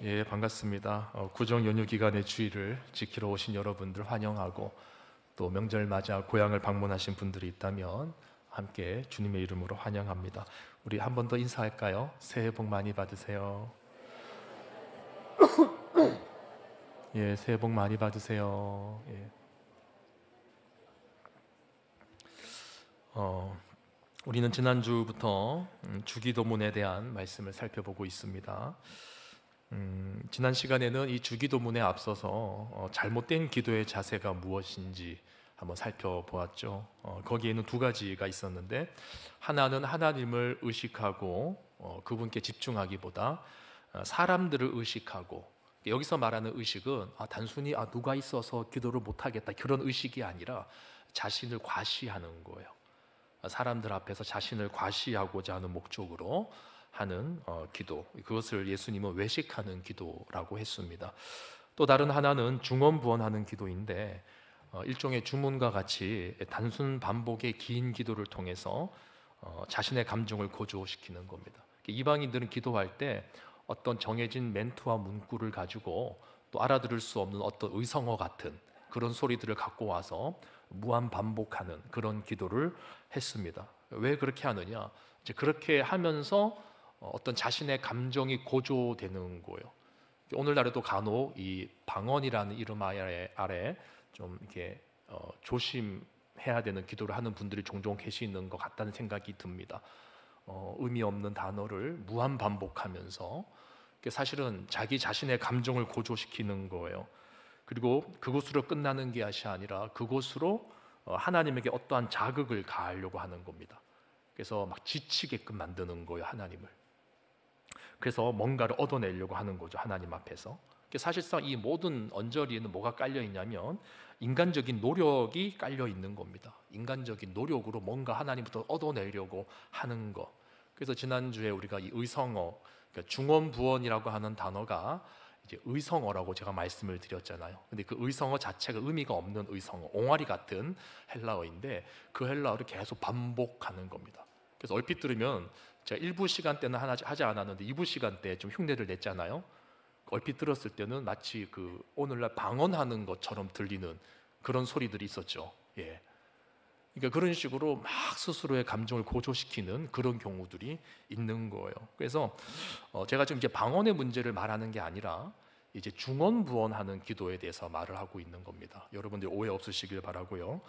예, 반갑습니다. 구정 연휴 기간의 주일을 지키러 오신 여러분들 환영하고, 또 명절 맞아 고향을 방문하신 분들이 있다면 함께 주님의 이름으로 환영합니다. 우리 한 번 더 인사할까요? 새해 복 많이 받으세요. 예, 새해 복 많이 받으세요. 예. 우리는 지난주부터 주기도문에 대한 말씀을 살펴보고 있습니다. 지난 시간에는 이 주기도문에 앞서서 잘못된 기도의 자세가 무엇인지 한번 살펴보았죠. 거기에는 두 가지가 있었는데, 하나는 하나님을 의식하고 그분께 집중하기보다 사람들을 의식하고, 여기서 말하는 의식은 단순히 누가 있어서 기도를 못하겠다 그런 의식이 아니라 자신을 과시하는 거예요. 사람들 앞에서 자신을 과시하고자 하는 목적으로 하는 기도, 그것을 예수님은 외식하는 기도라고 했습니다. 또 다른 하나는 중언부언하는 기도인데, 일종의 주문과 같이 단순 반복의 긴 기도를 통해서 자신의 감정을 고조시키는 겁니다. 이방인들은 기도할 때 어떤 정해진 멘트와 문구를 가지고 또 알아들을 수 없는 어떤 의성어 같은 그런 소리들을 갖고 와서 무한 반복하는 그런 기도를 했습니다. 왜 그렇게 하느냐? 이제 그렇게 하면서 어떤 자신의 감정이 고조되는 거예요. 오늘날에도 간혹 이 방언이라는 이름 아래 좀 이렇게 조심해야 되는 기도를 하는 분들이 종종 계시는 것 같다는 생각이 듭니다. 의미 없는 단어를 무한 반복하면서 사실은 자기 자신의 감정을 고조시키는 거예요. 그리고 그곳으로 끝나는 게 아니라 그곳으로 하나님에게 어떠한 자극을 가하려고 하는 겁니다. 그래서 막 지치게끔 만드는 거예요, 하나님을. 그래서 뭔가를 얻어내려고 하는 거죠, 하나님 앞에서. 사실상 이 모든 언저리에는 뭐가 깔려 있냐면 인간적인 노력이 깔려 있는 겁니다. 인간적인 노력으로 뭔가 하나님부터 얻어내려고 하는 것. 그래서 지난주에 우리가 이 의성어, 그러니까 중언부언이라고 하는 단어가 이제 의성어라고 제가 말씀을 드렸잖아요. 근데 그 의성어 자체가 의미가 없는 의성어, 옹알이 같은 헬라어인데 그 헬라어를 계속 반복하는 겁니다. 그래서 얼핏 들으면 제가 1부 시간 때는 하지 않았는데 2부 시간 때 좀 흉내를 냈잖아요. 얼핏 들었을 때는 마치 그 오늘날 방언하는 것처럼 들리는 그런 소리들이 있었죠. 예. 그러니까 그런 식으로 막 스스로의 감정을 고조시키는 그런 경우들이 있는 거예요. 그래서 제가 지금 이제 방언의 문제를 말하는 게 아니라 이제 중언부언하는 기도에 대해서 말을 하고 있는 겁니다. 여러분들 오해 없으시길 바라고요.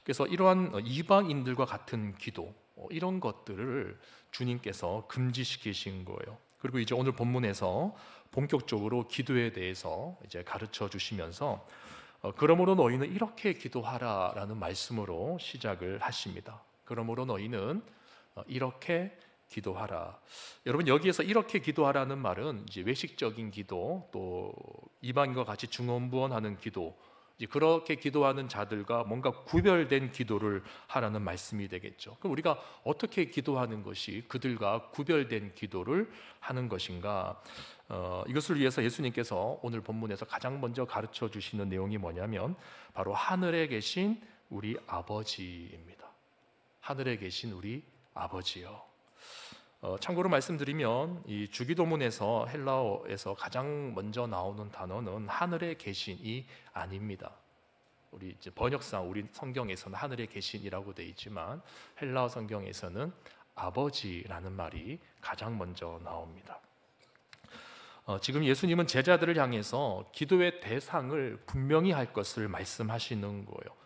그래서 이러한 이방인들과 같은 기도, 이런 것들을 주님께서 금지시키신 거예요. 그리고 이제 오늘 본문에서 본격적으로 기도에 대해서 이제 가르쳐 주시면서 그러므로 너희는 이렇게 기도하라라는 말씀으로 시작을 하십니다. 그러므로 너희는 이렇게 기도하라. 여러분, 여기에서 이렇게 기도하라는 말은 이제 외식적인 기도, 또 이방인과 같이 중언부언하는 기도, 이제 그렇게 기도하는 자들과 뭔가 구별된 기도를 하라는 말씀이 되겠죠. 그럼 우리가 어떻게 기도하는 것이 그들과 구별된 기도를 하는 것인가? 이것을 위해서 예수님께서 오늘 본문에서 가장 먼저 가르쳐 주시는 내용이 뭐냐면 바로 하늘에 계신 우리 아버지입니다. 하늘에 계신 우리 아버지요. 참고로 말씀드리면 이 주기도문에서 헬라어에서 가장 먼저 나오는 단어는 하늘에 계신이 아닙니다. 우리 이제 번역상 우리 성경에서는 하늘에 계신이라고 되어 있지만 헬라어 성경에서는 아버지라는 말이 가장 먼저 나옵니다. 지금 예수님은 제자들을 향해서 기도의 대상을 분명히 할 것을 말씀하시는 거예요.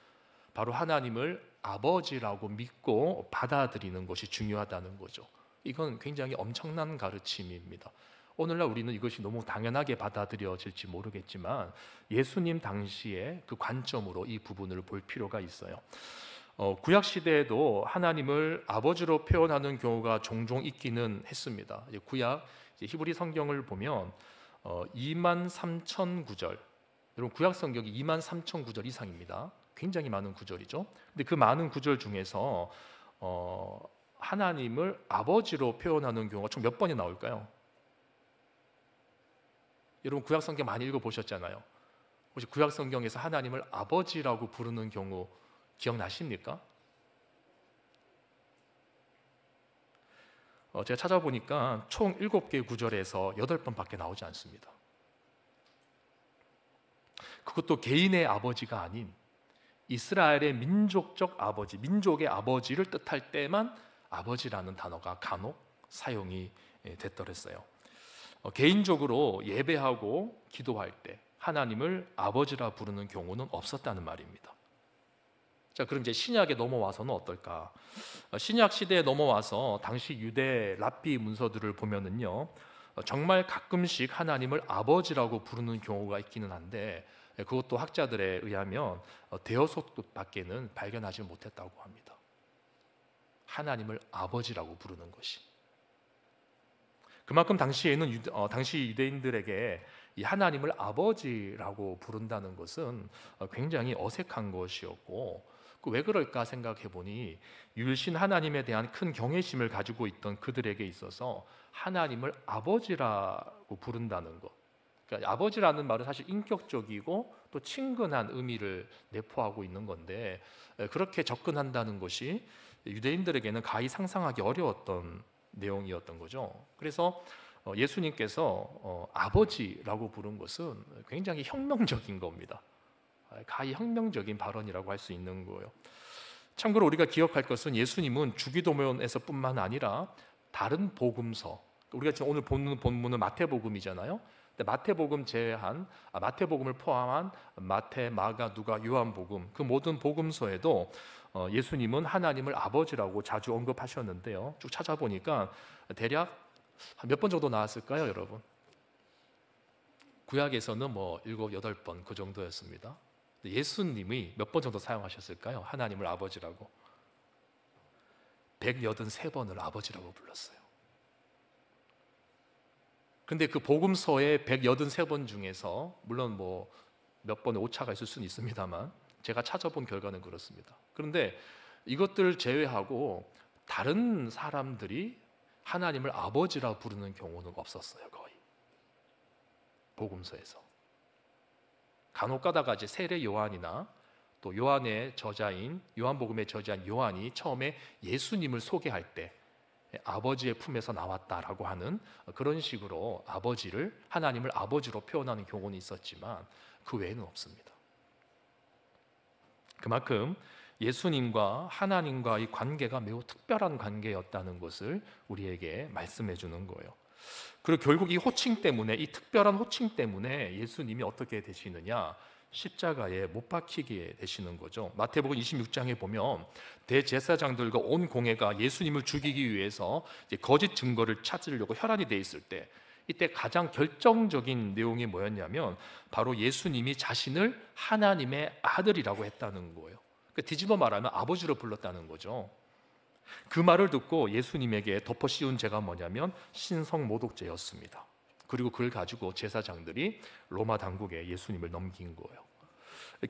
바로 하나님을 아버지라고 믿고 받아들이는 것이 중요하다는 거죠. 이건 굉장히 엄청난 가르침입니다. 오늘날 우리는 이것이 너무 당연하게 받아들여질지 모르겠지만 예수님 당시에 그 관점으로 이 부분을 볼 필요가 있어요. 구약 시대에도 하나님을 아버지로 표현하는 경우가 종종 있기는 했습니다. 구약 히브리 성경을 보면 2만 3천 구절, 여러분 구약 성경이 2만 3천 구절 이상입니다. 굉장히 많은 구절이죠. 근데 그 많은 구절 중에서 하나님을 아버지로 표현하는 경우가 총 몇 번이 나올까요? 여러분 구약 성경 많이 읽어보셨잖아요. 혹시 구약 성경에서 하나님을 아버지라고 부르는 경우 기억나십니까? 제가 찾아보니까 총 7개 구절에서 8번밖에 나오지 않습니다. 그것도 개인의 아버지가 아닌 이스라엘의 민족적 아버지, 민족의 아버지를 뜻할 때만 아버지라는 단어가 간혹 사용이 됐더랬어요. 개인적으로 예배하고 기도할 때 하나님을 아버지라 부르는 경우는 없었다는 말입니다. 자, 그럼 이제 신약에 넘어와서는 어떨까? 신약 시대에 넘어와서 당시 유대 랍비 문서들을 보면은요, 정말 가끔씩 하나님을 아버지라고 부르는 경우가 있기는 한데, 그것도 학자들에 의하면 대여섯 곳밖에는 발견하지 못했다고 합니다. 하나님을 아버지라고 부르는 것이. 그만큼 당시에는 당시 유대인들에게 이 하나님을 아버지라고 부른다는 것은 굉장히 어색한 것이었고, 왜 그럴까 생각해 보니 유일신 하나님에 대한 큰 경외심을 가지고 있던 그들에게 있어서 하나님을 아버지라고 부른다는 것, 그러니까 아버지라는 말은 사실 인격적이고 또 친근한 의미를 내포하고 있는 건데, 그렇게 접근한다는 것이 유대인들에게는 가히 상상하기 어려웠던 내용이었던 거죠. 그래서 예수님께서 아버지라고 부른 것은 굉장히 혁명적인 겁니다. 가히 혁명적인 발언이라고 할 수 있는 거예요. 참고로 우리가 기억할 것은 예수님은 주기도문에서뿐만 아니라 다른 복음서, 우리가 지금 오늘 보는 본문은 마태복음이잖아요. 근데 마태복음 제외한 마태복음을 포함한 마태, 마가, 누가, 요한복음 그 모든 복음서에도 예수님은 하나님을 아버지라고 자주 언급하셨는데요. 쭉 찾아보니까 대략 몇 번 정도 나왔을까요, 여러분? 구약에서는 뭐 7, 8번 그 정도였습니다. 예수님이 몇 번 정도 사용하셨을까요? 하나님을 아버지라고. 183번을 아버지라고 불렀어요. 근데 그 복음서의 183번 중에서 물론 뭐 몇 번의 오차가 있을 수는 있습니다만 제가 찾아본 결과는 그렇습니다. 그런데 이것들을 제외하고 다른 사람들이 하나님을 아버지라 부르는 경우는 없었어요. 거의 복음서에서. 간혹 가다가 이제 세례 요한이나 또 요한의 저자인 요한복음의 저자인 요한이 처음에 예수님을 소개할 때 아버지의 품에서 나왔다라고 하는 그런 식으로 아버지를, 하나님을 아버지로 표현하는 경우는 있었지만 그 외에는 없습니다. 그만큼 예수님과 하나님과의 관계가 매우 특별한 관계였다는 것을 우리에게 말씀해 주는 거예요. 그리고 결국 이 호칭 때문에, 이 특별한 호칭 때문에 예수님이 어떻게 되시느냐? 십자가에 못 박히게 되시는 거죠. 마태복음 26장에 보면 대제사장들과 온 공회가 예수님을 죽이기 위해서 이제 거짓 증거를 찾으려고 혈안이 돼 있을 때, 이때 가장 결정적인 내용이 뭐였냐면 바로 예수님이 자신을 하나님의 아들이라고 했다는 거예요. 그러니까 뒤집어 말하면 아버지로 불렀다는 거죠. 그 말을 듣고 예수님에게 덮어 씌운 죄가 뭐냐면 신성모독죄였습니다. 그리고 그걸 가지고 제사장들이 로마 당국에 예수님을 넘긴 거예요.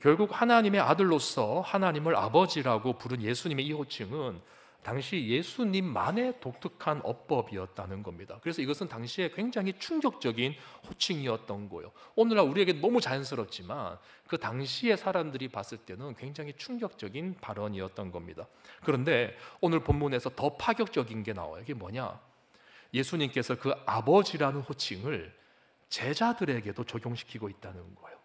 결국 하나님의 아들로서 하나님을 아버지라고 부른 예수님의 이 호칭은 당시 예수님만의 독특한 어법이었다는 겁니다. 그래서 이것은 당시에 굉장히 충격적인 호칭이었던 거예요. 오늘날 우리에게 너무 자연스럽지만 그 당시의 사람들이 봤을 때는 굉장히 충격적인 발언이었던 겁니다. 그런데 오늘 본문에서 더 파격적인 게 나와요. 이게 뭐냐? 예수님께서 그 아버지라는 호칭을 제자들에게도 적용시키고 있다는 거예요.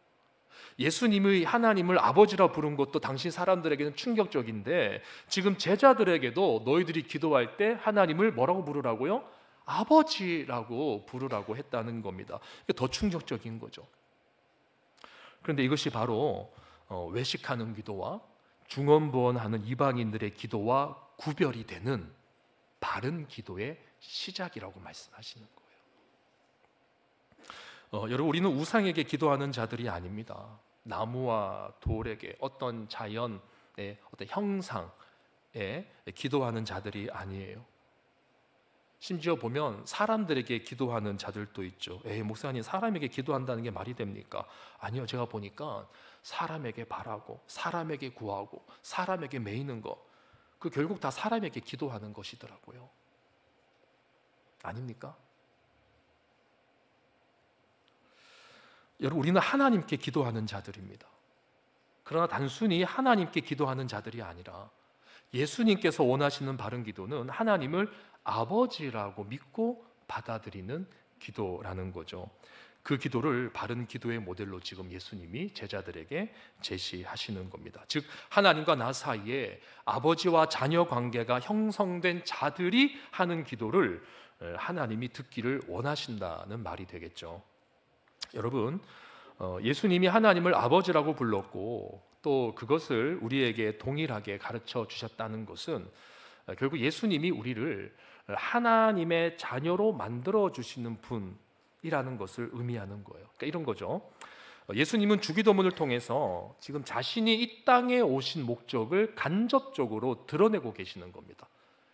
예수님의 하나님을 아버지라 부른 것도 당시 사람들에게는 충격적인데 지금 제자들에게도 너희들이 기도할 때 하나님을 뭐라고 부르라고요? 아버지라고 부르라고 했다는 겁니다. 이게 더 충격적인 거죠. 그런데 이것이 바로 외식하는 기도와 중언부언하는 이방인들의 기도와 구별이 되는 바른 기도의 시작이라고 말씀하시는 거예요. 여러분, 우리는 우상에게 기도하는 자들이 아닙니다. 나무와 돌에게, 어떤 자연의 어떤 형상에 기도하는 자들이 아니에요. 심지어 보면 사람들에게 기도하는 자들도 있죠. 목사님, 사람에게 기도한다는 게 말이 됩니까? 아니요, 제가 보니까 사람에게 바라고 사람에게 구하고 사람에게 매이는 거, 그 결국 다 사람에게 기도하는 것이더라고요. 아닙니까? 여러분, 우리는 하나님께 기도하는 자들입니다. 그러나 단순히 하나님께 기도하는 자들이 아니라 예수님께서 원하시는 바른 기도는 하나님을 아버지라고 믿고 받아들이는 기도라는 거죠. 그 기도를 바른 기도의 모델로 지금 예수님이 제자들에게 제시하시는 겁니다. 즉 하나님과 나 사이에 아버지와 자녀 관계가 형성된 자들이 하는 기도를 하나님이 듣기를 원하신다는 말이 되겠죠. 여러분, 예수님이 하나님을 아버지라고 불렀고 또 그것을 우리에게 동일하게 가르쳐 주셨다는 것은 결국 예수님이 우리를 하나님의 자녀로 만들어 주시는 분이라는 것을 의미하는 거예요. 그러니까 이런 거죠. 예수님은 주기도문을 통해서 지금 자신이 이 땅에 오신 목적을 간접적으로 드러내고 계시는 겁니다.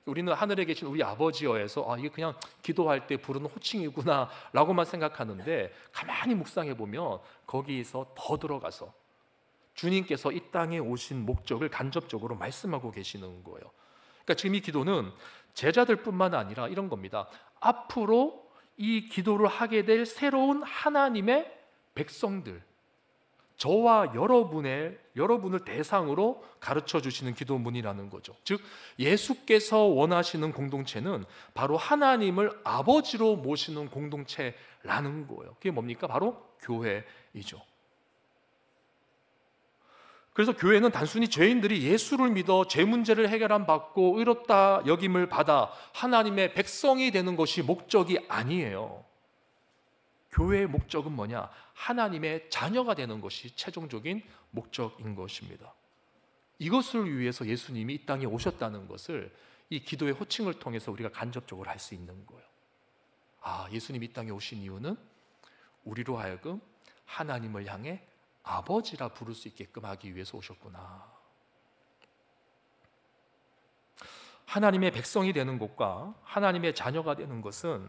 우리는 하늘에 계신 우리 아버지여에서 이게 그냥 기도할 때 부르는 호칭이구나 라고만 생각하는데, 가만히 묵상해 보면 거기에서 더 들어가서 주님께서 이 땅에 오신 목적을 간접적으로 말씀하고 계시는 거예요. 그러니까 지금 이 기도는 제자들뿐만 아니라 이런 겁니다. 앞으로 이 기도를 하게 될 새로운 하나님의 백성들, 저와 여러분을 대상으로 가르쳐 주시는 기도문이라는 거죠. 즉 예수께서 원하시는 공동체는 바로 하나님을 아버지로 모시는 공동체라는 거예요. 그게 뭡니까? 바로 교회이죠. 그래서 교회는 단순히 죄인들이 예수를 믿어 죄 문제를 해결함 받고 의롭다 여김을 받아 하나님의 백성이 되는 것이 목적이 아니에요. 교회의 목적은 뭐냐? 하나님의 자녀가 되는 것이 최종적인 목적인 것입니다. 이것을 위해서 예수님이 이 땅에 오셨다는 것을 이 기도의 호칭을 통해서 우리가 간접적으로 알 수 있는 거예요. 예수님이 이 땅에 오신 이유는 우리로 하여금 하나님을 향해 아버지라 부를 수 있게끔 하기 위해서 오셨구나. 하나님의 백성이 되는 것과 하나님의 자녀가 되는 것은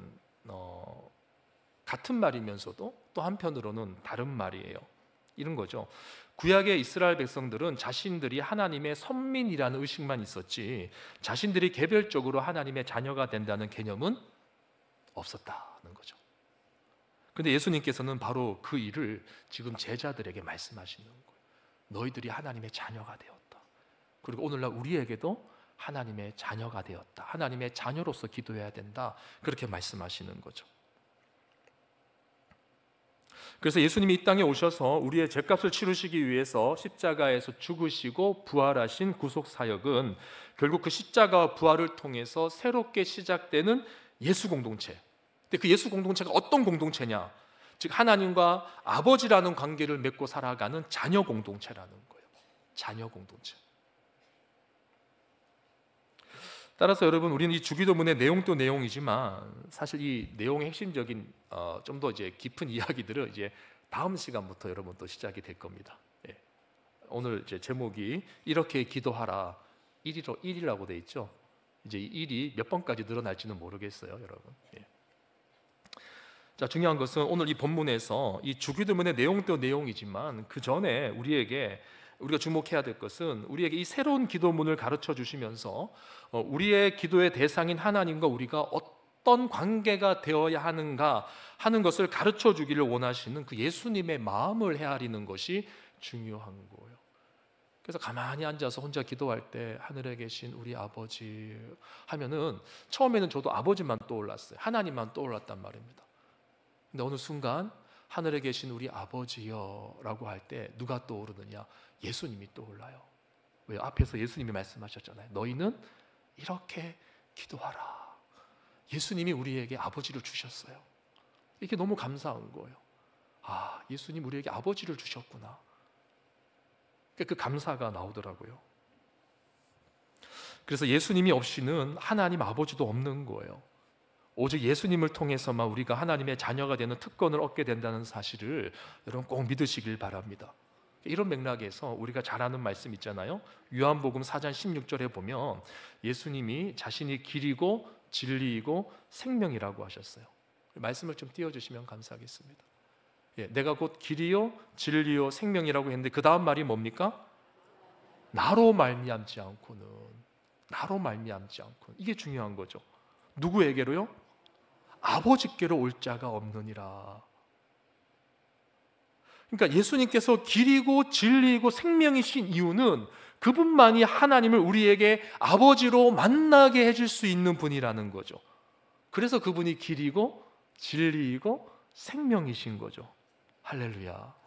같은 말이면서도 또 한편으로는 다른 말이에요. 이런 거죠. 구약의 이스라엘 백성들은 자신들이 하나님의 선민이라는 의식만 있었지 자신들이 개별적으로 하나님의 자녀가 된다는 개념은 없었다는 거죠. 그런데 예수님께서는 바로 그 일을 지금 제자들에게 말씀하시는 거예요. 너희들이 하나님의 자녀가 되었다. 그리고 오늘날 우리에게도 하나님의 자녀가 되었다. 하나님의 자녀로서 기도해야 된다. 그렇게 말씀하시는 거죠. 그래서 예수님이 이 땅에 오셔서 우리의 죄값을 치르시기 위해서 십자가에서 죽으시고 부활하신 구속 사역은 결국 그 십자가와 부활을 통해서 새롭게 시작되는 예수 공동체. 근데 그 예수 공동체가 어떤 공동체냐? 즉 하나님과 아버지라는 관계를 맺고 살아가는 자녀 공동체라는 거예요. 자녀 공동체. 따라서 여러분, 우리는 이 주기도문의 내용도 내용이지만 사실 이 내용의 핵심적인 좀 더 이제 깊은 이야기들은 이제 다음 시간부터 여러분 또 시작이 될 겁니다. 예. 오늘 이제 제목이 이렇게 기도하라 1이라고 돼 있죠. 이제 이 1이 몇 번까지 늘어날지는 모르겠어요, 여러분. 예. 자, 중요한 것은 오늘 이 본문에서 이 주기도문의 내용도 내용이지만 그 전에 우리가 주목해야 될 것은 우리에게 이 새로운 기도문을 가르쳐 주시면서 우리의 기도의 대상인 하나님과 우리가 어떤 관계가 되어야 하는가 하는 것을 가르쳐 주기를 원하시는 그 예수님의 마음을 헤아리는 것이 중요한 거예요. 그래서 가만히 앉아서 혼자 기도할 때 하늘에 계신 우리 아버지 하면은 처음에는 저도 아버지만 떠올랐어요. 하나님만 떠올랐단 말입니다. 근데 어느 순간 하늘에 계신 우리 아버지여 라고 할 때 누가 떠오르느냐? 예수님이 떠올라요. 왜? 앞에서 예수님이 말씀하셨잖아요. 너희는 이렇게 기도하라. 예수님이 우리에게 아버지를 주셨어요. 이게 너무 감사한 거예요. 예수님 우리에게 아버지를 주셨구나. 그 감사가 나오더라고요. 그래서 예수님이 없이는 하나님 아버지도 없는 거예요. 오직 예수님을 통해서만 우리가 하나님의 자녀가 되는 특권을 얻게 된다는 사실을 여러분 꼭 믿으시길 바랍니다. 이런 맥락에서 우리가 잘 아는 말씀 있잖아요. 요한복음 4장 16절에 보면 예수님이 자신이 길이고 진리이고 생명이라고 하셨어요. 말씀을 좀 띄워주시면 감사하겠습니다. 내가 곧 길이요 진리요 생명이라고 했는데 그 다음 말이 뭡니까? 나로 말미암지 않고는. 이게 중요한 거죠. 누구에게로요? 아버지께로 올 자가 없느니라. 그러니까 예수님께서 길이고 진리이고 생명이신 이유는 그분만이 하나님을 우리에게 아버지로 만나게 해줄 수 있는 분이라는 거죠. 그래서 그분이 길이고 진리이고 생명이신 거죠. 할렐루야.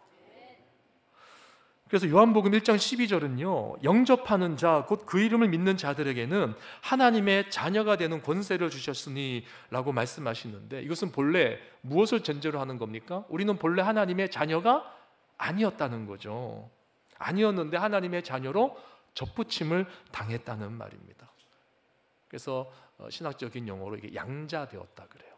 그래서 요한복음 1장 12절은요, 영접하는 자, 곧 그 이름을 믿는 자들에게는 하나님의 자녀가 되는 권세를 주셨으니 라고 말씀하시는데, 이것은 본래 무엇을 전제로 하는 겁니까? 우리는 본래 하나님의 자녀가 아니었다는 거죠. 아니었는데 하나님의 자녀로 접붙임을 당했다는 말입니다. 그래서 신학적인 용어로 이게 양자되었다 그래요.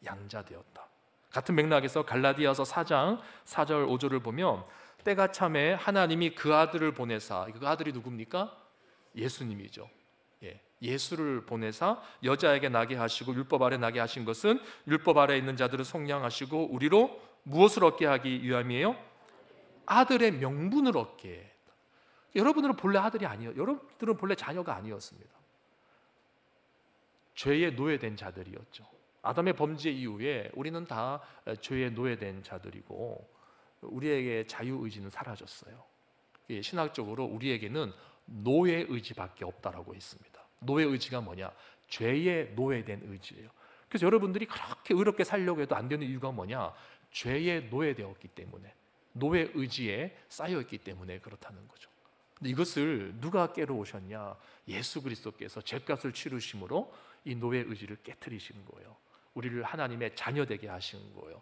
양자되었다. 같은 맥락에서 갈라디아서 4장 4절 5절을 보면, 때가 참에 하나님이 그 아들을 보내사, 그 아들이 누굽니까? 예수님이죠. 예수를 보내사 여자에게 나게 하시고 율법 아래 나게 하신 것은 율법 아래 있는 자들을 속량하시고 우리로 무엇을 얻게 하기 위함이에요? 아들의 명분을 얻게. 여러분들은 본래 아들이 아니에요. 여러분들은 본래 자녀가 아니었습니다. 죄에 노예된 자들이었죠. 아담의 범죄 이후에 우리는 다 죄에 노예된 자들이고, 우리에게 자유의지는 사라졌어요. 신학적으로 우리에게는 노예의지밖에 없다라고 했습니다. 노예의지가 뭐냐? 죄에 노예된 의지예요. 그래서 여러분들이 그렇게 의롭게 살려고 해도 안 되는 이유가 뭐냐? 죄에 노예되었기 때문에, 노예의지에 쌓여있기 때문에 그렇다는 거죠. 근데 이것을 누가 깨러오셨냐? 예수 그리스도께서 죄값을 치르심으로 이 노예의지를 깨트리시는 거예요. 우리를 하나님의 자녀되게 하시는 거예요.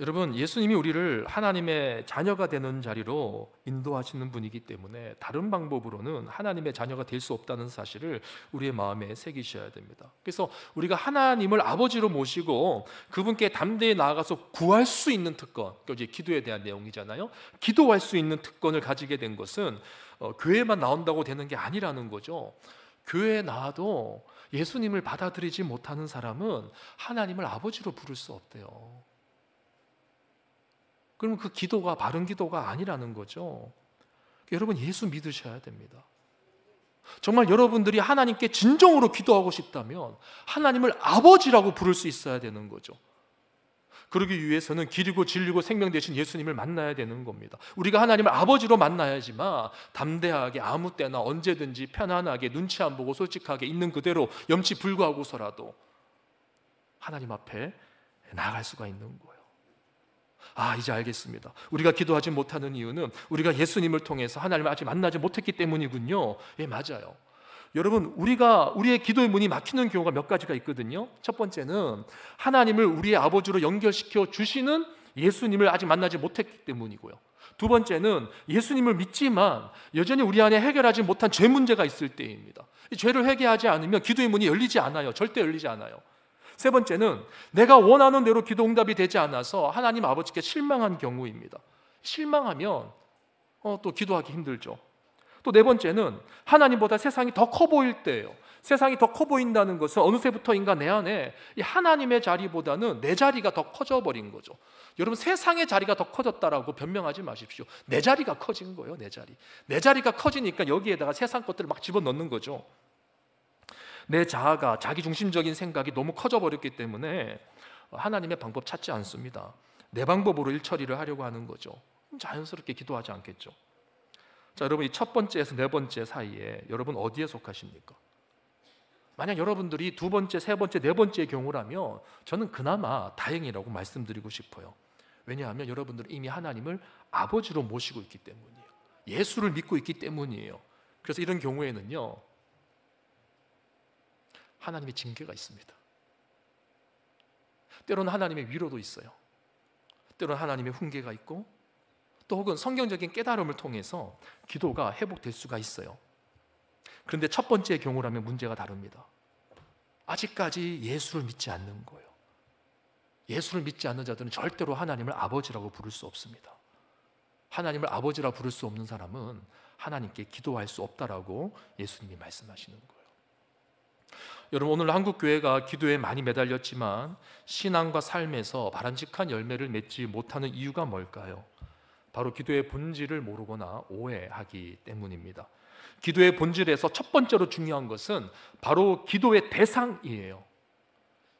여러분, 예수님이 우리를 하나님의 자녀가 되는 자리로 인도하시는 분이기 때문에 다른 방법으로는 하나님의 자녀가 될 수 없다는 사실을 우리의 마음에 새기셔야 됩니다. 그래서 우리가 하나님을 아버지로 모시고 그분께 담대히 나아가서 구할 수 있는 특권, 이제 기도에 대한 내용이잖아요. 기도할 수 있는 특권을 가지게 된 것은 교회만 나온다고 되는 게 아니라는 거죠. 교회에 나와도 예수님을 받아들이지 못하는 사람은 하나님을 아버지로 부를 수 없대요. 그러면 그 기도가 바른 기도가 아니라는 거죠. 여러분, 예수 믿으셔야 됩니다. 정말 여러분들이 하나님께 진정으로 기도하고 싶다면 하나님을 아버지라고 부를 수 있어야 되는 거죠. 그러기 위해서는 길이고 진리고 생명 되신 예수님을 만나야 되는 겁니다. 우리가 하나님을 아버지로 만나야지만 담대하게 아무 때나 언제든지 편안하게 눈치 안 보고 솔직하게 있는 그대로 염치 불구하고서라도 하나님 앞에 나아갈 수가 있는 거예요. 이제 알겠습니다. 우리가 기도하지 못하는 이유는 우리가 예수님을 통해서 하나님을 아직 만나지 못했기 때문이군요. 맞아요. 여러분, 우리의 기도의 문이 막히는 경우가 몇 가지가 있거든요. 첫 번째는 하나님을 우리의 아버지로 연결시켜 주시는 예수님을 아직 만나지 못했기 때문이고요. 두 번째는 예수님을 믿지만 여전히 우리 안에 해결하지 못한 죄 문제가 있을 때입니다. 이 죄를 회개하지 않으면 기도의 문이 열리지 않아요. 절대 열리지 않아요. 세 번째는 내가 원하는 대로 기도 응답이 되지 않아서 하나님 아버지께 실망한 경우입니다. 실망하면 또 기도하기 힘들죠. 또 네 번째는 하나님보다 세상이 더 커 보일 때예요. 세상이 더 커 보인다는 것은 어느새부터인가 내 안에 이 하나님의 자리보다는 내 자리가 더 커져 버린 거죠. 여러분, 세상의 자리가 더 커졌다라고 변명하지 마십시오. 내 자리가 커진 거예요. 내 자리가 커지니까 여기에다가 세상 것들을 막 집어넣는 거죠. 내 자아가, 자기중심적인 생각이 너무 커져 버렸기 때문에 하나님의 방법 찾지 않습니다. 내 방법으로 일처리를 하려고 하는 거죠. 자연스럽게 기도하지 않겠죠. 자, 여러분, 이 첫 번째에서 네 번째 사이에 여러분 어디에 속하십니까? 만약 여러분들이 두 번째, 세 번째, 네 번째의 경우라면 저는 그나마 다행이라고 말씀드리고 싶어요. 왜냐하면 여러분들은 이미 하나님을 아버지로 모시고 있기 때문이에요. 예수를 믿고 있기 때문이에요. 그래서 이런 경우에는요, 하나님의 징계가 있습니다. 때로는 하나님의 위로도 있어요. 때로는 하나님의 훈계가 있고, 또 혹은 성경적인 깨달음을 통해서 기도가 회복될 수가 있어요. 그런데 첫 번째의 경우라면 문제가 다릅니다. 아직까지 예수를 믿지 않는 거예요. 예수를 믿지 않는 자들은 절대로 하나님을 아버지라고 부를 수 없습니다. 하나님을 아버지라고 부를 수 없는 사람은 하나님께 기도할 수 없다라고 예수님이 말씀하시는 거예요. 여러분, 오늘 한국 교회가 기도에 많이 매달렸지만 신앙과 삶에서 바람직한 열매를 맺지 못하는 이유가 뭘까요? 바로 기도의 본질을 모르거나 오해하기 때문입니다. 기도의 본질에서 첫 번째로 중요한 것은 바로 기도의 대상이에요.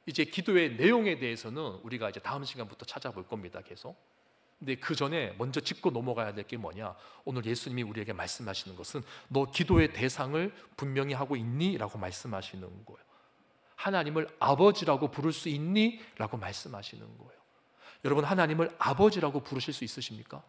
이제 기도의 내용에 대해서는 우리가 이제 다음 시간부터 찾아볼 겁니다. 계속. 근데 그 전에 먼저 짚고 넘어가야 될 게 뭐냐? 오늘 예수님이 우리에게 말씀하시는 것은 너 기도의 대상을 분명히 하고 있니? 라고 말씀하시는 거예요. 하나님을 아버지라고 부를 수 있니? 라고 말씀하시는 거예요. 여러분, 하나님을 아버지라고 부르실 수 있으십니까?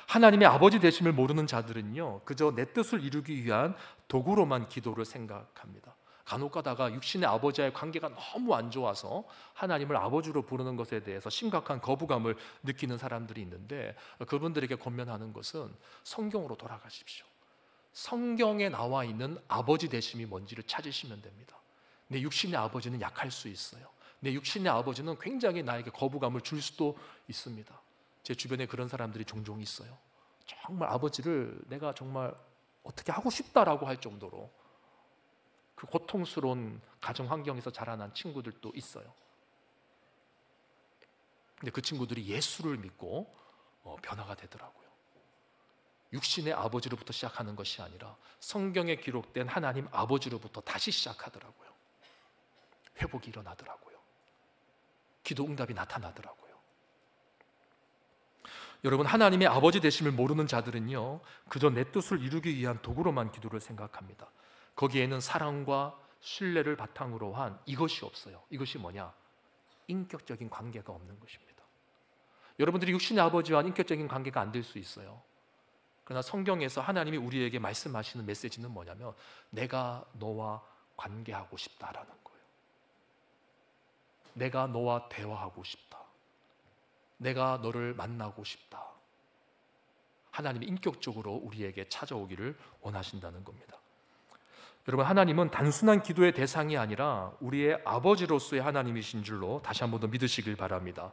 하나님의 아버지 되심을 모르는 자들은요, 그저 내 뜻을 이루기 위한 도구로만 기도를 생각합니다. 간혹 가다가 육신의 아버지와의 관계가 너무 안 좋아서 하나님을 아버지로 부르는 것에 대해서 심각한 거부감을 느끼는 사람들이 있는데, 그분들에게 권면하는 것은 성경으로 돌아가십시오. 성경에 나와 있는 아버지 되심이 뭔지를 찾으시면 됩니다. 내 육신의 아버지는 약할 수 있어요. 내 육신의 아버지는 굉장히 나에게 거부감을 줄 수도 있습니다. 제 주변에 그런 사람들이 종종 있어요. 정말 아버지를 내가 정말 어떻게 하고 싶다라고 할 정도로 그 고통스러운 가정 환경에서 자라난 친구들도 있어요. 근데 그 친구들이 예수를 믿고 변화가 되더라고요. 육신의 아버지로부터 시작하는 것이 아니라 성경에 기록된 하나님 아버지로부터 다시 시작하더라고요. 회복이 일어나더라고요. 기도 응답이 나타나더라고요. 여러분, 하나님의 아버지 되심을 모르는 자들은요, 그저 내 뜻을 이루기 위한 도구로만 기도를 생각합니다. 거기에는 사랑과 신뢰를 바탕으로 한 이것이 없어요. 이것이 뭐냐? 인격적인 관계가 없는 것입니다. 여러분들이 육신의 아버지와 인격적인 관계가 안 될 수 있어요. 그러나 성경에서 하나님이 우리에게 말씀하시는 메시지는 뭐냐면, 내가 너와 관계하고 싶다라는 거예요. 내가 너와 대화하고 싶다. 내가 너를 만나고 싶다. 하나님이 인격적으로 우리에게 찾아오기를 원하신다는 겁니다. 여러분, 하나님은 단순한 기도의 대상이 아니라 우리의 아버지로서의 하나님이신 줄로 다시 한 번 더 믿으시길 바랍니다.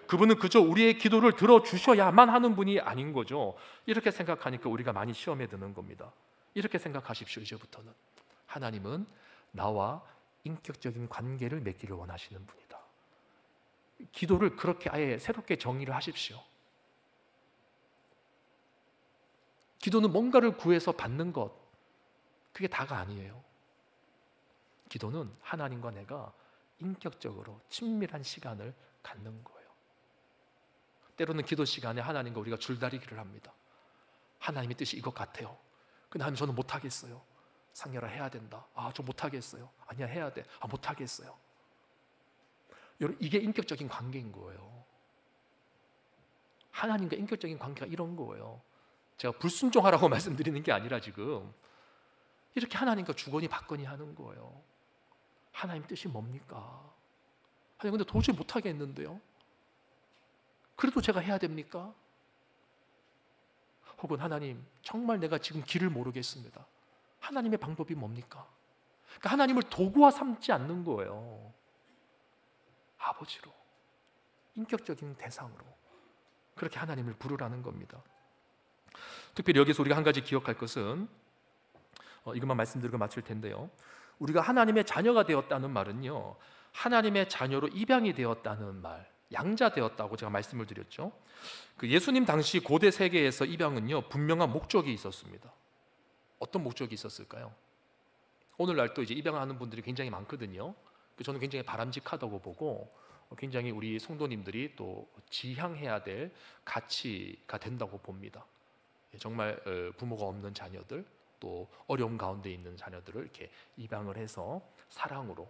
그분은 그저 우리의 기도를 들어주셔야만 하는 분이 아닌 거죠. 이렇게 생각하니까 우리가 많이 시험에 드는 겁니다. 이렇게 생각하십시오. 이제부터는 하나님은 나와 인격적인 관계를 맺기를 원하시는 분이다. 기도를 그렇게 아예 새롭게 정의를 하십시오. 기도는 뭔가를 구해서 받는 것, 그게 다가 아니에요. 기도는 하나님과 내가 인격적으로 친밀한 시간을 갖는 거예요. 때로는 기도 시간에 하나님과 우리가 줄다리기를 합니다. 하나님의 뜻이 이것 같아요. 근데 하나님, 저는 못하겠어요. 상렬아, 해야 된다. 아, 저 못하겠어요. 아니야, 해야 돼. 아, 못하겠어요. 여러분, 이게 인격적인 관계인 거예요. 하나님과 인격적인 관계가 이런 거예요. 제가 불순종하라고 말씀드리는 게 아니라 지금 이렇게 하나님과 주거니 받거니 하는 거예요. 하나님 뜻이 뭡니까? 하나님, 근데 도저히 못하겠는데요? 그래도 제가 해야 됩니까? 혹은 하나님, 정말 내가 지금 길을 모르겠습니다. 하나님의 방법이 뭡니까? 그러니까 하나님을 도구화 삼지 않는 거예요. 아버지로, 인격적인 대상으로 그렇게 하나님을 부르라는 겁니다. 특별히 여기서 우리가 한 가지 기억할 것은, 이것만 말씀드리고 마칠 텐데요, 우리가 하나님의 자녀가 되었다는 말은요, 하나님의 자녀로 입양이 되었다는 말, 양자 되었다고 제가 말씀을 드렸죠. 그 예수님 당시 고대 세계에서 입양은요, 분명한 목적이 있었습니다. 어떤 목적이 있었을까요? 오늘날 또 이제 입양하는 분들이 굉장히 많거든요. 저는 굉장히 바람직하다고 보고, 굉장히 우리 성도님들이 또 지향해야 될 가치가 된다고 봅니다. 정말 부모가 없는 자녀들, 또 어려움 가운데 있는 자녀들을 이렇게 입양을 해서 사랑으로,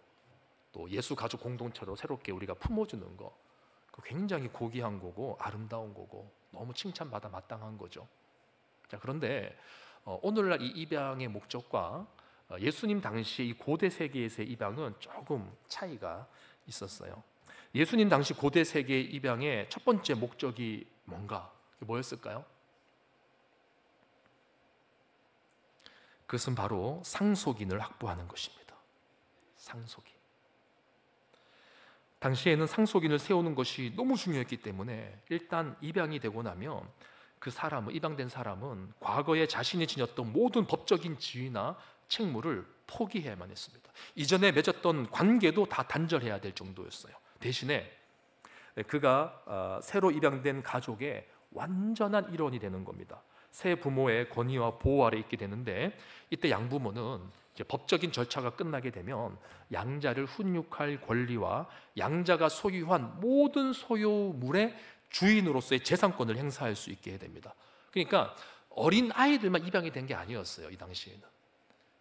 또 예수 가족 공동체로 새롭게 우리가 품어주는 거, 굉장히 고귀한 거고 아름다운 거고 너무 칭찬받아 마땅한 거죠. 자, 그런데 오늘날 이 입양의 목적과 예수님 당시 이 고대 세계에서의 입양은 조금 차이가 있었어요. 예수님 당시 고대 세계의 입양의 첫 번째 목적이 뭔가? 뭐였을까요? 그것은 바로 상속인을 확보하는 것입니다. 상속인. 당시에는 상속인을 세우는 것이 너무 중요했기 때문에 일단 입양이 되고 나면 그 사람은, 입양된 사람은 과거에 자신이 지녔던 모든 법적인 지위나 책무를 포기해야만 했습니다. 이전에 맺었던 관계도 다 단절해야 될 정도였어요. 대신에 그가 새로 입양된 가족의 완전한 일원이 되는 겁니다. 새 부모의 권위와 보호 아래 있게 되는데, 이때 양부모는 이제 법적인 절차가 끝나게 되면 양자를 훈육할 권리와 양자가 소유한 모든 소유물의 주인으로서의 재산권을 행사할 수 있게 됩니다. 그러니까 어린 아이들만 입양이 된 게 아니었어요. 이 당시에는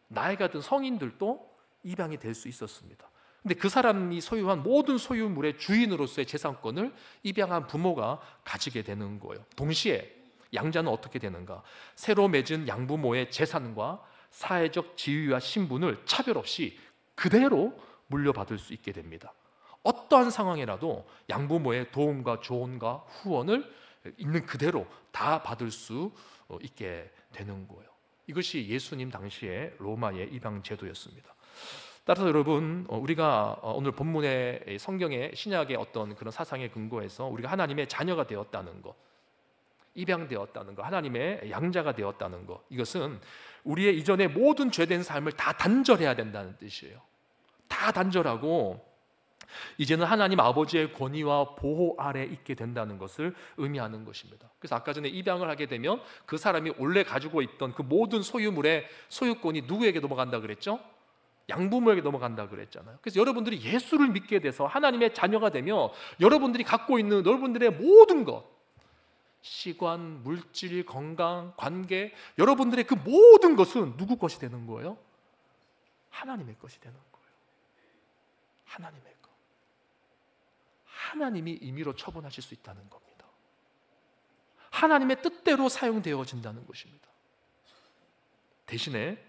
나이가 든 성인들도 입양이 될 수 있었습니다. 근데 그 사람이 소유한 모든 소유물의 주인으로서의 재산권을 입양한 부모가 가지게 되는 거예요. 동시에 양자는 어떻게 되는가? 새로 맺은 양부모의 재산과 사회적 지위와 신분을 차별 없이 그대로 물려받을 수 있게 됩니다. 어떠한 상황이라도 양부모의 도움과 조언과 후원을 있는 그대로 다 받을 수 있게 되는 거예요. 이것이 예수님 당시의 로마의 입양 제도였습니다. 따라서 여러분, 우리가 오늘 본문의 성경의 신약의 어떤 그런 사상에 근거해서 우리가 하나님의 자녀가 되었다는 것, 입양되었다는 것, 하나님의 양자가 되었다는 것, 이것은 우리의 이전의 모든 죄된 삶을 다 단절해야 된다는 뜻이에요. 다 단절하고 이제는 하나님 아버지의 권위와 보호 아래 있게 된다는 것을 의미하는 것입니다. 그래서 아까 전에 입양을 하게 되면 그 사람이 원래 가지고 있던 그 모든 소유물의 소유권이 누구에게 넘어간다 그랬죠? 양부모에게 넘어간다 그랬잖아요. 그래서 여러분들이 예수를 믿게 돼서 하나님의 자녀가 되며 여러분들이 갖고 있는 여러분들의 모든 것, 시관, 물질, 건강, 관계, 여러분들의 그 모든 것은 누구 것이 되는 거예요? 하나님의 것이 되는 거예요. 하나님의 것. 하나님이 임의로 처분하실 수 있다는 겁니다. 하나님의 뜻대로 사용되어진다는 것입니다. 대신에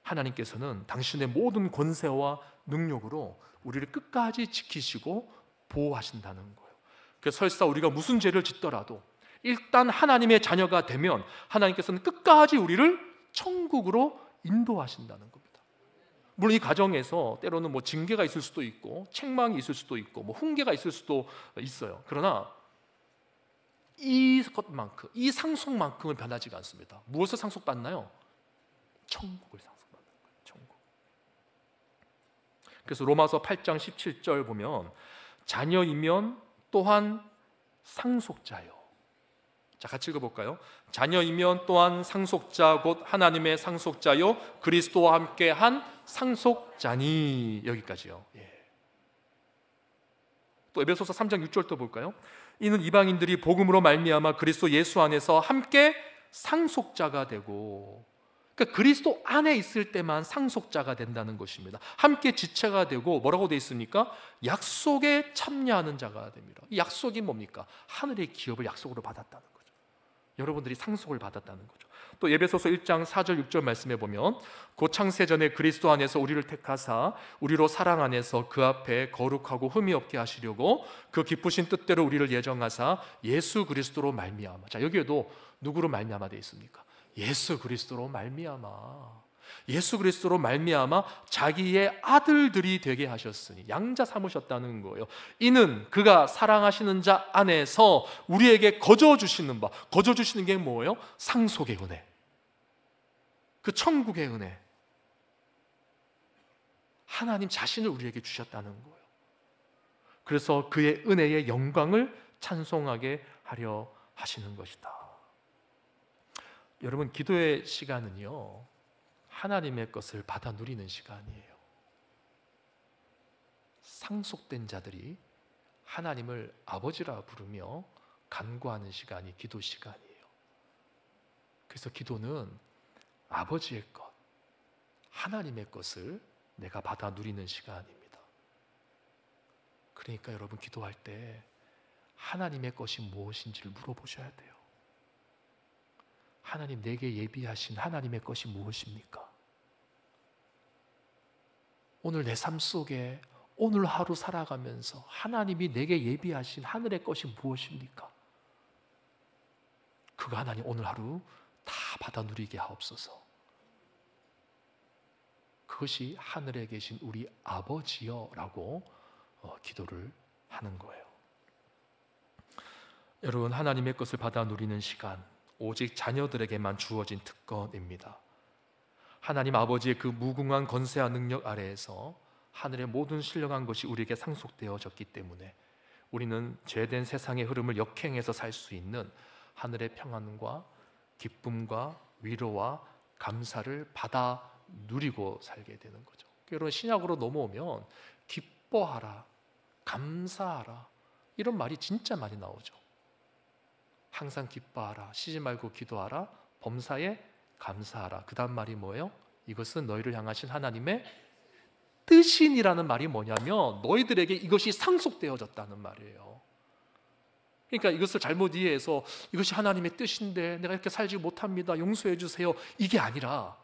하나님께서는 당신의 모든 권세와 능력으로 우리를 끝까지 지키시고 보호하신다는 거예요. 그래서 설사 우리가 무슨 죄를 짓더라도 일단 하나님의 자녀가 되면 하나님께서는 끝까지 우리를 천국으로 인도하신다는 겁니다. 물론 이 과정에서 때로는 뭐 징계가 있을 수도 있고 책망이 있을 수도 있고 뭐 훈계가 있을 수도 있어요. 그러나 이것만큼, 이 상속만큼은 변하지가 않습니다. 무엇을 상속받나요? 천국을 상속받는 거예요. 천국. 그래서 로마서 8장 17절 보면 자녀이면 또한 상속자요. 자, 같이 읽어볼까요? 자녀이면 또한 상속자 곧 하나님의 상속자요 그리스도와 함께 한 상속자니. 여기까지요. 예. 또 에베소서 3장 6절도 볼까요? 이는 이방인들이 복음으로 말미암아 그리스도 예수 안에서 함께 상속자가 되고, 그러니까 그리스도 안에 있을 때만 상속자가 된다는 것입니다. 함께 지체가 되고 뭐라고 되어 있습니까? 약속에 참여하는 자가 됩니다. 이 약속이 뭡니까? 하늘의 기업을 약속으로 받았다는 거죠. 여러분들이 상속을 받았다는 거죠. 또 에베소서 1장 4절 6절 말씀해 보면 곧 창세전에 그리스도 안에서 우리를 택하사 우리로 사랑 안에서 그 앞에 거룩하고 흠이 없게 하시려고 그 기쁘신 뜻대로 우리를 예정하사 예수 그리스도로 말미암아. 자, 여기에도 누구로 말미암아 되어 있습니까? 예수 그리스도로 말미암아. 예수 그리스도로 말미암아 자기의 아들들이 되게 하셨으니 양자 삼으셨다는 거예요. 이는 그가 사랑하시는 자 안에서 우리에게 거저 주시는 바, 거저 주시는 게 뭐예요? 상속의 은혜, 그 천국의 은혜, 하나님 자신을 우리에게 주셨다는 거예요. 그래서 그의 은혜의 영광을 찬송하게 하려 하시는 것이다. 여러분, 기도의 시간은요 하나님의 것을 받아 누리는 시간이에요. 상속된 자들이 하나님을 아버지라 부르며 간구하는 시간이 기도 시간이에요. 그래서 기도는 아버지의 것, 하나님의 것을 내가 받아 누리는 시간입니다. 그러니까 여러분, 기도할 때 하나님의 것이 무엇인지를 물어보셔야 돼요. 하나님, 내게 예비하신 하나님의 것이 무엇입니까? 오늘 내 삶 속에 오늘 하루 살아가면서 하나님이 내게 예비하신 하늘의 것이 무엇입니까? 그거 하나님 오늘 하루 다 받아 누리게 하옵소서. 그것이 하늘에 계신 우리 아버지여라고 기도를 하는 거예요. 여러분, 하나님의 것을 받아 누리는 시간, 오직 자녀들에게만 주어진 특권입니다. 하나님 아버지의 그 무궁한 권세와 능력 아래에서 하늘의 모든 신령한 것이 우리에게 상속되어졌기 때문에 우리는 죄된 세상의 흐름을 역행해서 살 수 있는 하늘의 평안과 기쁨과 위로와 감사를 받아 누리고 살게 되는 거죠. 여러분, 신약으로 넘어오면 기뻐하라, 감사하라, 이런 말이 진짜 많이 나오죠. 항상 기뻐하라, 쉬지 말고 기도하라, 범사에 감사하라. 그 다음 말이 뭐예요? 이것은 너희를 향하신 하나님의 뜻이니라는 말이 뭐냐면 너희들에게 이것이 상속되어졌다는 말이에요. 그러니까 이것을 잘못 이해해서 이것이 하나님의 뜻인데 내가 이렇게 살지 못합니다, 용서해 주세요, 이게 아니라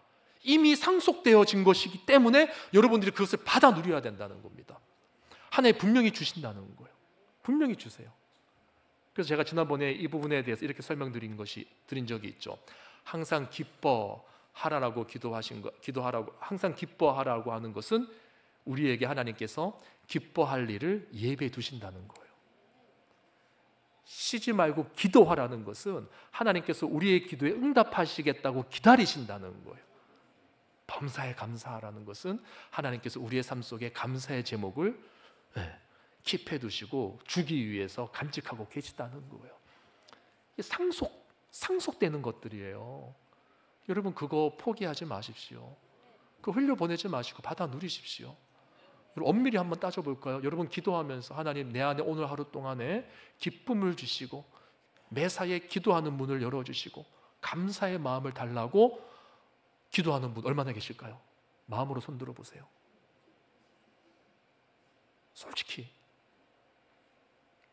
이미 상속되어진 것이기 때문에 여러분들이 그것을 받아 누려야 된다는 겁니다. 하나님 분명히 주신다는 거예요. 분명히 주세요. 그래서 제가 지난번에 이 부분에 대해서 이렇게 설명드린 적이 있죠. 항상 기뻐하라고 기도하라고 항상 기뻐하라고 하는 것은 우리에게 하나님께서 기뻐할 일을 예배해 두신다는 거예요. 쉬지 말고 기도하라는 것은 하나님께서 우리의 기도에 응답하시겠다고 기다리신다는 거예요. 범사에 감사하라는 것은 하나님께서 우리의 삶 속에 감사의 제목을 킵해 두시고 주기 위해서 간직하고 계시다는 거예요. 상속되는 것들이에요. 여러분 그거 포기하지 마십시오. 그거 흘려보내지 마시고 받아 누리십시오. 엄밀히 한번 따져볼까요? 여러분 기도하면서 하나님 내 안에 오늘 하루 동안에 기쁨을 주시고 매사에 기도하는 문을 열어주시고 감사의 마음을 달라고 기도하는 분 얼마나 계실까요? 마음으로 손들어 보세요. 솔직히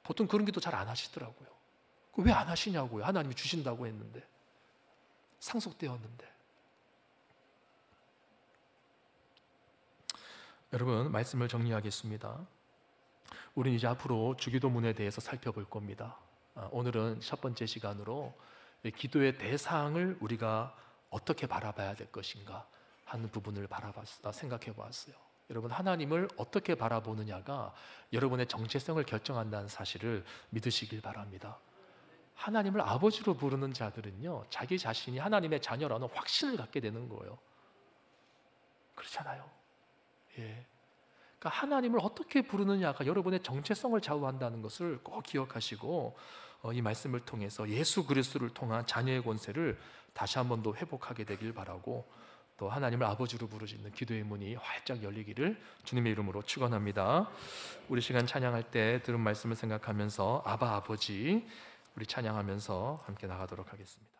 보통 그런 기도 잘 안 하시더라고요. 왜 안 하시냐고요. 하나님이 주신다고 했는데, 상속되었는데. 여러분 말씀을 정리하겠습니다. 우리는 이제 앞으로 주기도문에 대해서 살펴볼 겁니다. 오늘은 첫 번째 시간으로 기도의 대상을 우리가 어떻게 바라봐야 될 것인가 하는 부분을 생각해 보았어요. 여러분 하나님을 어떻게 바라보느냐가 여러분의 정체성을 결정한다는 사실을 믿으시길 바랍니다. 하나님을 아버지로 부르는 자들은요, 자기 자신이 하나님의 자녀라는 확신을 갖게 되는 거예요. 그렇잖아요. 예. 그러니까 하나님을 어떻게 부르느냐가 여러분의 정체성을 좌우한다는 것을 꼭 기억하시고 이 말씀을 통해서 예수 그리스도를 통한 자녀의 권세를 다시 한 번 더 회복하게 되길 바라고, 또 하나님을 아버지로 부르짖는 기도의 문이 활짝 열리기를 주님의 이름으로 축원합니다. 우리 시간 찬양할 때 들은 말씀을 생각하면서 아바 아버지 우리 찬양하면서 함께 나가도록 하겠습니다.